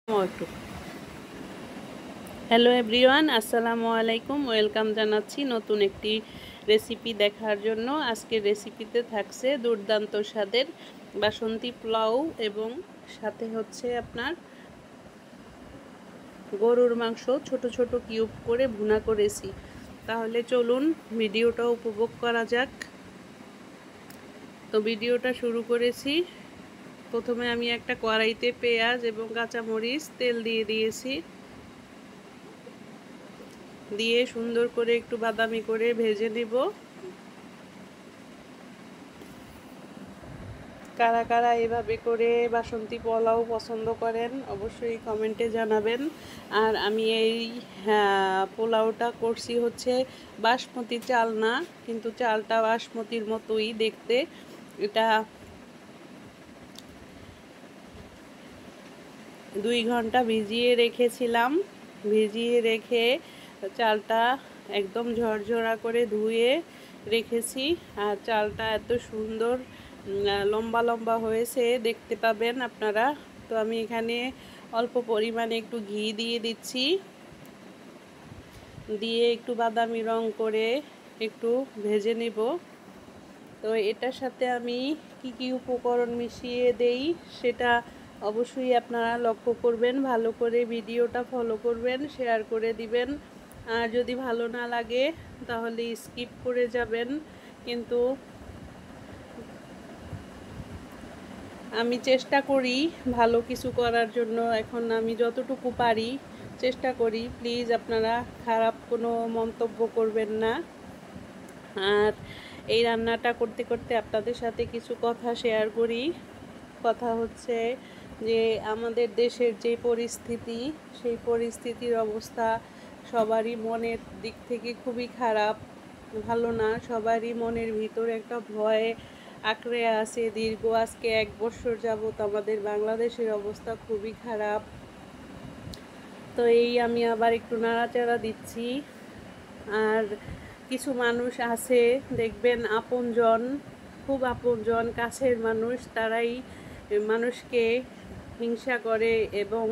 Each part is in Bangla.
একটু হ্যালো এভরিওয়ান, আসসালামু আলাইকুম। ওয়েলকাম জানাচ্ছি নতুন একটি রেসিপি দেখার জন্য। আজকের রেসিপিতে থাকছে দুর্দান্ত স্বাদের বাসন্তী পোলাও এবং সাথে হচ্ছে আপনার গরুর মাংস ছোট ছোট কিউব করে ভুনা করেছি। তাহলে চলুন ভিডিওটা উপভোগ করা যাক। তো ভিডিওটা শুরু করেছি। প্রথমে আমি একটা কড়াইতে পেঁয়াজ এবং কাঁচামরিচ তেল দিয়ে দিয়েছি, দিয়ে সুন্দর করে একটু বাদামি করে ভেজে নিব। কারা কারা এভাবে করে বাসন্তী পোলাও পছন্দ করেন অবশ্যই কমেন্টে জানাবেন। আর আমি এই পোলাওটা করছি হচ্ছে বাসমতি চাল না, কিন্তু চালটা বাসমতির মতোই দেখতে। এটা 2 ঘন্টা ভিজিয়ে রেখেছিলাম। ভিজিয়ে রেখে চালটা একদম ঝরঝরা করে ধুয়ে রেখেছি। আর চালটা এত সুন্দর লম্বা লম্বা হয়েছে, দেখতে পাবেন আপনারা। তো আমি এখানে অল্প পরিমাণে একটু ঘি দিয়ে দিচ্ছি, দিয়ে একটু বাদামি রং করে একটু ভেজে নেব। তো এটার সাথে আমি কি কি উপকরণ মিশিয়ে দেই সেটা অবশ্যই আপনারা লক্ষ্য করবেন, ভালো করে ভিডিওটা ফলো করবেন, শেয়ার করে দিবেন। আর যদি ভালো না লাগে তাহলে স্কিপ করে যাবেন। কিন্তু আমি চেষ্টা করি ভালো কিছু করার জন্য। এখন আমি যতটুকু পারি চেষ্টা করি। প্লিজ আপনারা খারাপ কোনো মন্তব্য করবেন না। আর এই রান্নাটা করতে করতে আপনাদের সাথে কিছু কথা শেয়ার করি। কথা হচ্ছে যে আমাদের দেশের যে পরিস্থিতি, সেই পরিস্থিতির অবস্থা সবারই মনের দিক থেকে খুবই খারাপ, ভালো না। সবারই মনের ভিতরে একটা ভয় আঁকড়ে আছে। দীর্ঘ আজকে 1 বছর যাবৎ আমাদের বাংলাদেশের অবস্থা খুবই খারাপ। তো এই আমি আবার একটু নাড়াচাড়া দিচ্ছি। আর কিছু মানুষ আছে দেখবেন আপনজন, খুব আপনজন, কাছের মানুষ, তারাই মানুষকে হিংসা করে এবং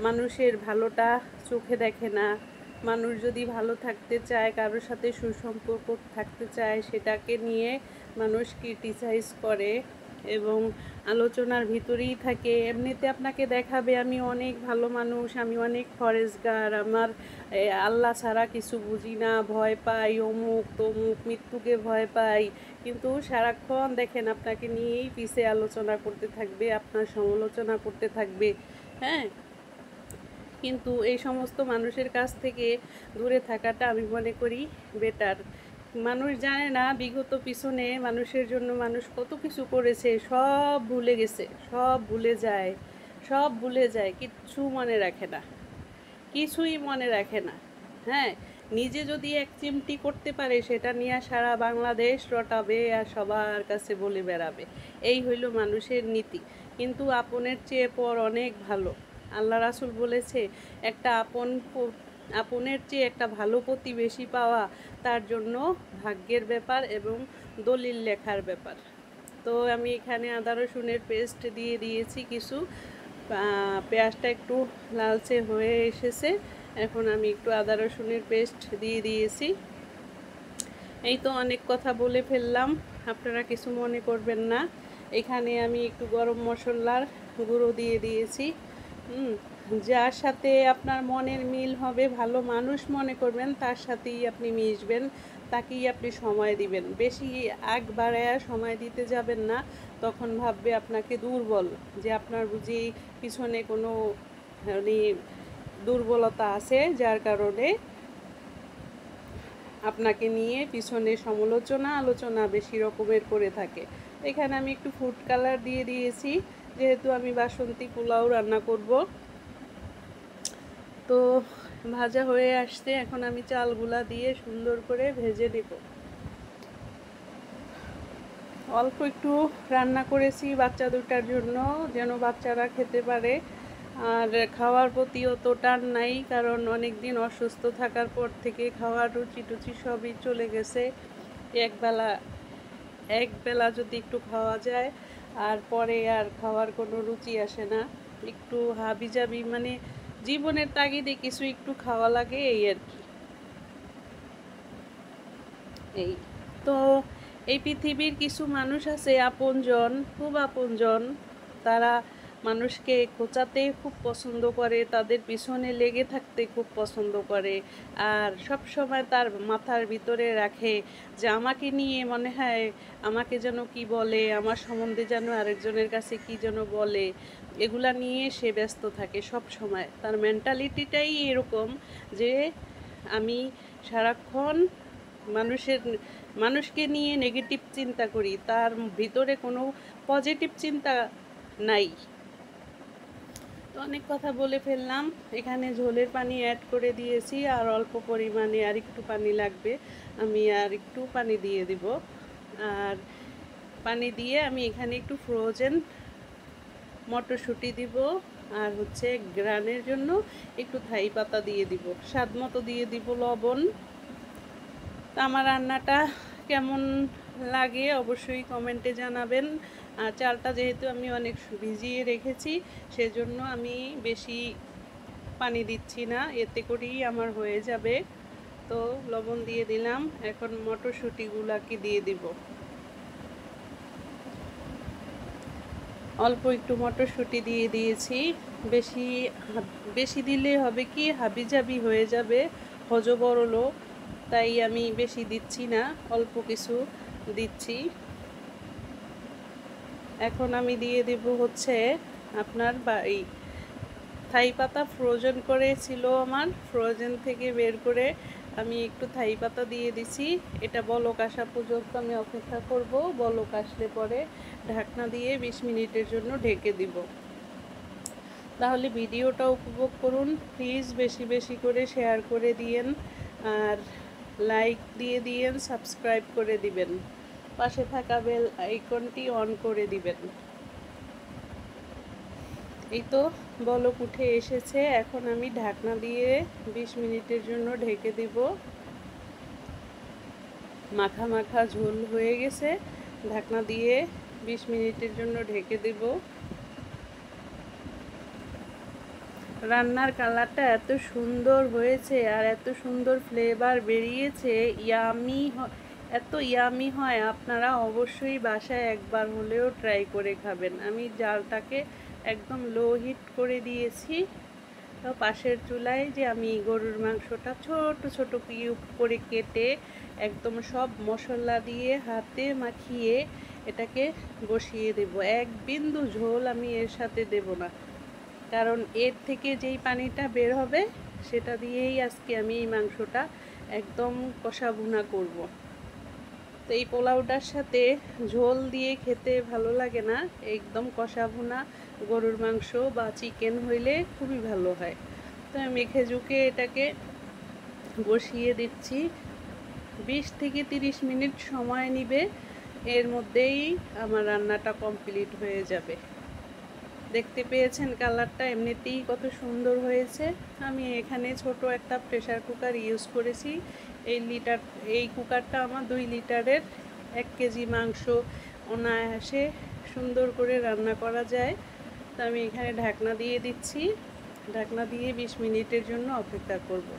মানুষের ভালোটা চোখে দেখে না। মানুষ যদি ভালো থাকতে চায়, কারোর সাথে সুসম্পর্ক থাকতে চায়, সেটাকে নিয়ে মানুষ ক্রিটিসাইজ করে এবং আলোচনার ভিতরেই থাকে। এমনিতে আপনাকে দেখাবে আমি অনেক ভালো মানুষ, আমি অনেক ফরেজগার, আমার আল্লাহ ছাড়া কিছু বুঝি না, ভয় পাই অমুক তমুক, মৃত্যুকে ভয় পাই। কিন্তু সারাক্ষণ দেখেন আপনাকে নিয়েই পিছে আলোচনা করতে থাকবে, আপনার সমালোচনা করতে থাকবে। হ্যাঁ, কিন্তু এই সমস্ত মানুষের কাছ থেকে দূরে থাকাটা আমি মনে করি বেটার। মানুষ জানে না বিগত পিছনে মানুষের জন্য মানুষ কত কিছু করেছে, সব ভুলে গেছে, সব ভুলে যায়, সব ভুলে যায়, কিচ্ছু মনে রাখে না, কিছুই মনে রাখে না। হ্যাঁ, নিজে যদি এক চিমটি করতে পারে সেটা নিয়ে সারা বাংলাদেশ রটাবে আর সবার কাছে বলে বেড়াবে। এই হইল মানুষের নীতি। কিন্তু আপনের চেয়ে পর অনেক ভালো। আল্লাহ রাসূল বলেছে একটা আপনের চেয়ে একটা ভালো প্রতিবেশী পাওয়া তার জন্য ভাগ্যের ব্যাপার এবং দলিল লেখার ব্যাপার। তো আমি এখানে আদা রসুনের পেস্ট দিয়ে দিয়েছি কিছু। পেঁয়াজটা একটু লালচে হয়ে এসেছে, এখন আমি একটু আদা রসুনের পেস্ট দিয়ে দিয়েছি। এই তো অনেক কথা বলে ফেললাম, আপনারা কিছু মনে করবেন না। এখানে আমি একটু গরম মশলার গুঁড়ো দিয়ে দিয়েছি। যার সাথে আপনার মনের মিল হবে, ভালো মানুষ মনে করবেন, তার সাথেই আপনি মিশবেন, তাকেই আপনি সময় দিবেন। বেশি আগ বাড়ায়া সময় দিতে যাবেন না, তখন ভাববে আপনাকে দুর্বল, যে আপনার বুঝি পিছনে কোনো মানে দুর্বলতা আছে, যার কারণে আপনাকে নিয়ে পিছনে সমালোচনা আলোচনা বেশি রকমের করে থাকে। এখানে আমি একটু ফুড কালার দিয়ে দিয়েছি, যেহেতু আমি বাসন্তী পোলাও রান্না করব। তো ভাজা হয়ে আসছে, এখন আমি চালগুলা দিয়ে সুন্দর করে ভেজে নেব। অল্প একটু রান্না করেছি বাচ্চা দুটার জন্য, যেন বাচ্চারা খেতে পারে। আর খাওয়ার প্রতি অত টান নাই, কারণ অনেক দিন অসুস্থ থাকার পর থেকে খাওয়ার রুচি টুচি সবই চলে গেছে। একবেলা যদি একটু খাওয়া যায় আর পরে আর খাওয়ার কোনো রুচি আসে না। একটু হাবিজাবি মানে জীবনের তাগিদে কিছু একটু খাওয়া লাগে এই আর কি। এই তো এই পৃথিবীর কিছু মানুষ আছে আপনজন, খুব আপনজন, তারা মানুষকে খোঁচাতে খুব পছন্দ করে, তাদের পিছনে লেগে থাকতে খুব পছন্দ করে, আর সব সময় তার মাথার ভিতরে রাখে যে আমাকে নিয়ে মনে হয় আমাকে যেন কি বলে, আমার সম্বন্ধে যেন আরেকজনের কাছে কি যেন বলে, এগুলা নিয়ে সে ব্যস্ত থাকে সব সময়। তার মেন্টালিটিটাই এরকম যে আমি সারাক্ষণ মানুষকে নিয়ে নেগেটিভ চিন্তা করি, তার ভিতরে কোনো পজিটিভ চিন্তা নাই। তো অনেক কথা বলে ফেললাম। এখানে ঝোলের পানি অ্যাড করে দিয়েছি, আর অল্প পরিমাণে আর একটু পানি লাগবে, আমি আর একটু পানি দিয়ে দিব। আর পানি দিয়ে আমি এখানে একটু ফ্রোজেন মটরশুঁটি দিব, আর হচ্ছে গ্রানের জন্য একটু থাই পাতা দিয়ে দিব, স্বাদ মতো দিয়ে দিব লবণ। তো আমার রান্নাটা কেমন লাগে অবশ্যই কমেন্টে জানাবেন। আর চালটা যেহেতু আমি অনেক ভিজিয়ে রেখেছি, সেজন্য আমি বেশি পানি দিচ্ছি না, এতে করেই আমার হয়ে যাবে। তো লবণ দিয়ে দিলাম, এখন মটরশুঁটিগুলোকে দিয়ে দিব। অল্প একটু মটরশুঁটি দিয়ে দিয়েছি, বেশি বেশি দিলে হবে কি হাবিজাবি হয়ে যাবে, হজবরল, তাই আমি বেশি দিচ্ছি না, অল্প কিছু দিচ্ছি। এখন আমি দিয়ে দেব হচ্ছে আপনার এই থাই পাতা ফ্রোজেন করেছিল আমার, ফ্রোজেন থেকে বের করে আমি একটু থাই পাতা দিয়ে দিছি। এটা বলক আসা পর্যন্ত আমি অপেক্ষা করব, বলক আসলে পরে ঢাকনা দিয়ে 20 মিনিটের জন্য ঢেকে দিব। তাহলে ভিডিওটা উপভোগ করুন, প্লিজ বেশি বেশি করে শেয়ার করে দিয়েন, আর লাইক দিয়ে দিয়েন, সাবস্ক্রাইব করে দিবেন, পাশে থাকা বেল আইকনটি অন করে দিবেন। এই তো বলক উঠে এসেছে, এখন আমি ঢাকনা দিয়ে 20 মিনিটের জন্য ঢেকে দিব। মাখা মাখা ঝোল হয়ে গেছে, ঢাকনা দিয়ে 20 মিনিটের জন্য ঢেকে দেব। রান্নার কালারটা এত সুন্দর হয়েছে আর এত সুন্দর ফ্লেভার বেরিয়েছে, এত ইয়ামি হয়, আপনারা অবশ্যই বাসায় একবার হলেও ট্রাই করে খাবেন। আমি জালটাকে একদম লো হিট করে দিয়েছি। তো পাশের চুলায় যে আমি গরুর মাংসটা ছোট ছোট কিউব করে কেটে একদম সব মশলা দিয়ে হাতে মাখিয়ে এটাকে বসিয়ে দেব। এক বিন্দু ঝোল আমি এর সাথে দেব না, কারণ এর থেকে যেই পানিটা বের হবে সেটা দিয়েই আজকে আমি এই মাংসটা একদম কষা ভুনা করব। তো এই পোলাওটার সাথে ঝোল দিয়ে খেতে ভালো লাগে না, একদম কষা ভুনা গরুর মাংস বা চিকেন হইলে খুবই ভালো হয়। তো আমি মেখে ঝুঁকে এটাকে বসিয়ে দিচ্ছি। 20 থেকে 30 মিনিট সময় নিবে, এর মধ্যেই আমার রান্নাটা কমপ্লিট হয়ে যাবে। দেখতে পেয়েছেন কালারটা এমনিতেই কত সুন্দর হয়েছে। আমি এখানে ছোট একটা প্রেসার কুকার ইউজ করেছি। এই কুকারটা আমার 2 লিটারের, 1 কেজি মাংস অনায়াসে সুন্দর করে রান্না করা যায়। তো আমি এখানে ঢাকনা দিয়ে দিচ্ছি, ঢাকনা দিয়ে 20 মিনিটের জন্য অপেক্ষা করব।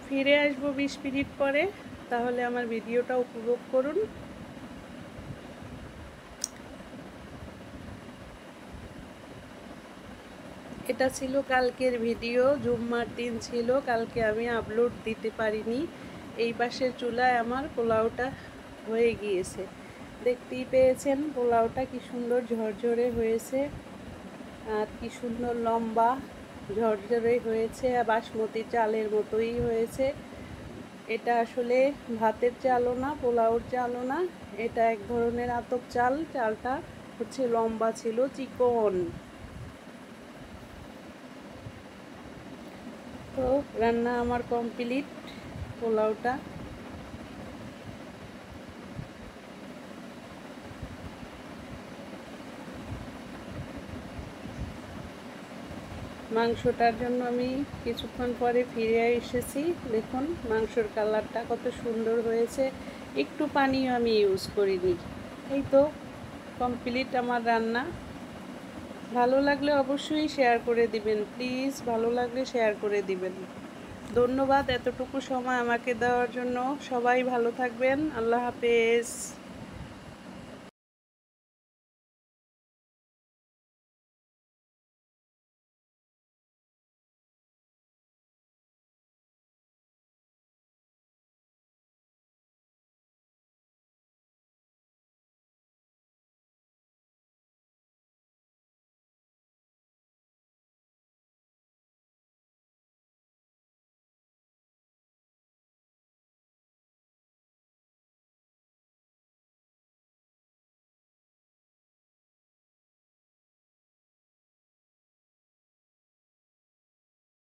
ফিরে আসবো 20 মিনিট পরে, তাহলে আমার ভিডিওটা উপভোগ করুন। এটা ছিল কালকের ভিডিও, জুম্মার দিন ছিল, কালকে আমি আপলোড দিতে পারিনি। এই পাশের চুলায় আমার পোলাওটা হয়ে গিয়েছে, দেখতেই পেয়েছেন পোলাওটা কি সুন্দর ঝরঝরে হয়েছে, আর কি সুন্দর লম্বা ঝরঝরে হয়েছে, আর বাসমতি চালের মতোই হয়েছে। এটা আসলে ভাতের চালও না, পোলাওর চালও না, এটা এক ধরনের আতপ চাল। চালটা হচ্ছে লম্বা ছিল, চিকন। তো রান্না আমার কমপ্লিট, পোলাওটা মাংসটার জন্য আমি কিছুক্ষণ পরে ফিরে এসেছি। দেখুন মাংসর কালারটা কত সুন্দর হয়েছে, একটু পানিও আমি ইউজ করিনি। এই তো কমপ্লিট আমার রান্না। ভালো লাগলে অবশ্যই শেয়ার করে দিবেন প্লিজ, ভালো লাগলে শেয়ার করে দিবেন। ধন্যবাদ এতটুকু সময় আমাকে দেওয়ার জন্য। সবাই ভালো থাকবেন। আল্লাহ হাফেজ।